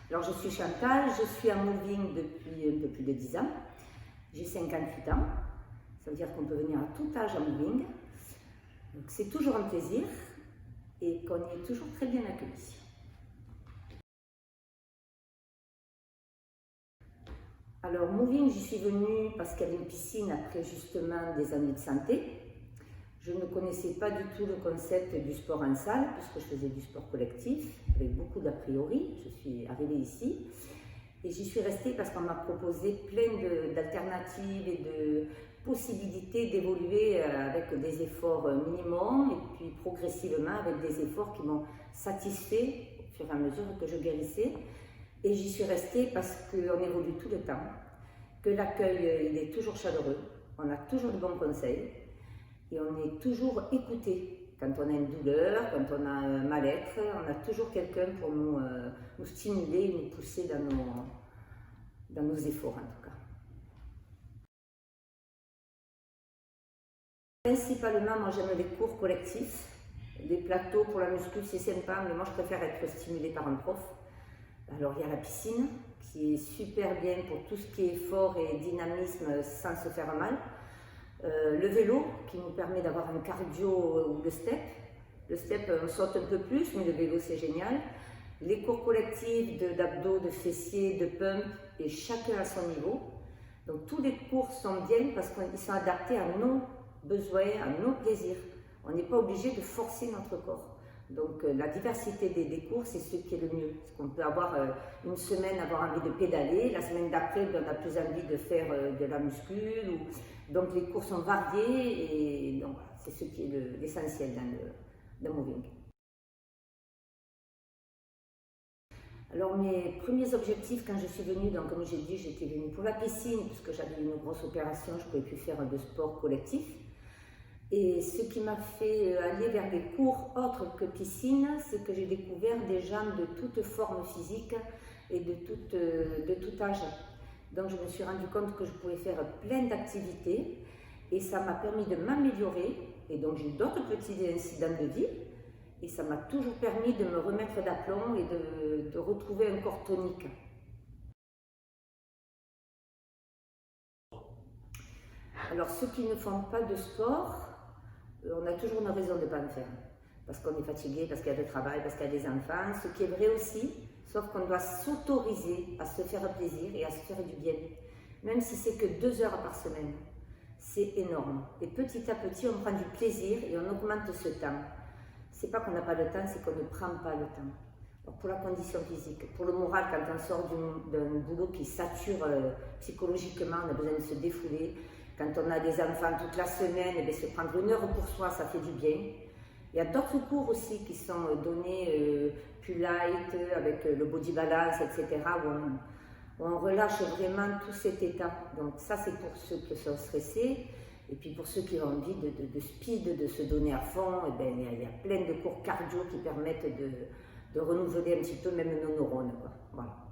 Alors je suis Chantal, je suis en moving depuis un peu plus de 10 ans. J'ai 58 ans, ça veut dire qu'on peut venir à tout âge en moving. Donc c'est toujours un plaisir et qu'on est toujours très bien accueillis. Alors moving, j'y suis venue parce qu'il y avait une piscine après justement des années de santé. Je ne connaissais pas du tout le concept du sport en salle, puisque je faisais du sport collectif, avec beaucoup d'a priori. Je suis arrivée ici et j'y suis restée parce qu'on m'a proposé plein d'alternatives et de possibilités d'évoluer avec des efforts minimums et puis progressivement avec des efforts qui m'ont satisfait au fur et à mesure que je guérissais. Et j'y suis restée parce qu'on évolue tout le temps, que l'accueil il est toujours chaleureux, on a toujours de bons conseils. Et on est toujours écouté. Quand on a une douleur, quand on a un mal-être, on a toujours quelqu'un pour nous stimuler, nous pousser dans nos efforts en tout cas. Principalement, moi j'aime les cours collectifs. Les plateaux pour la muscu, c'est sympa, mais moi je préfère être stimulée par un prof. Alors il y a la piscine, qui est super bien pour tout ce qui est effort et dynamisme sans se faire mal. Le vélo qui nous permet d'avoir un cardio ou le step. Le step, on saute un peu plus, mais le vélo c'est génial. Les cours collectifs d'abdos, de fessiers, de pump, et chacun à son niveau. Donc tous les cours sont bien parce qu'ils sont adaptés à nos besoins, à nos plaisirs. On n'est pas obligé de forcer notre corps. Donc la diversité des cours, c'est ce qui est le mieux. Parce qu'on peut avoir une semaine avoir envie de pédaler, la semaine d'après on a plus envie de faire de la muscu. Donc les cours sont variés et donc voilà, c'est ce qui est l'essentiel dans le moving. Alors mes premiers objectifs quand je suis venue, donc comme j'ai dit, j'étais venue pour la piscine puisque j'avais une grosse opération, je ne pouvais plus faire de sport collectif. Et ce qui m'a fait aller vers des cours autres que piscine, c'est que j'ai découvert des gens de toute forme physique et de tout âge. Donc je me suis rendu compte que je pouvais faire plein d'activités et ça m'a permis de m'améliorer. Et donc j'ai eu d'autres petits incidents de vie et ça m'a toujours permis de me remettre d'aplomb et de retrouver un corps tonique. Alors ceux qui ne font pas de sport, on a toujours une raison de ne pas le faire. Parce qu'on est fatigué, parce qu'il y a du travail, parce qu'il y a des enfants, ce qui est vrai aussi, sauf qu'on doit s'autoriser à se faire plaisir et à se faire du bien. Même si c'est que 2 heures par semaine, c'est énorme. Et petit à petit, on prend du plaisir et on augmente ce temps. C'est pas qu'on n'a pas le temps, c'est qu'on ne prend pas le temps. Alors pour la condition physique, pour le moral, quand on sort d'un boulot qui sature psychologiquement, on a besoin de se défouler. Quand on a des enfants toute la semaine, et bien, se prendre 1 heure pour soi, ça fait du bien. Il y a d'autres cours aussi qui sont donnés plus light, avec le body balance, etc., où on relâche vraiment tout cet état. Donc ça, c'est pour ceux qui sont stressés. Et puis pour ceux qui ont envie de speed, de se donner à fond, et bien, il y a plein de cours cardio qui permettent de renouveler un petit peu même nos neurones, quoi. Voilà.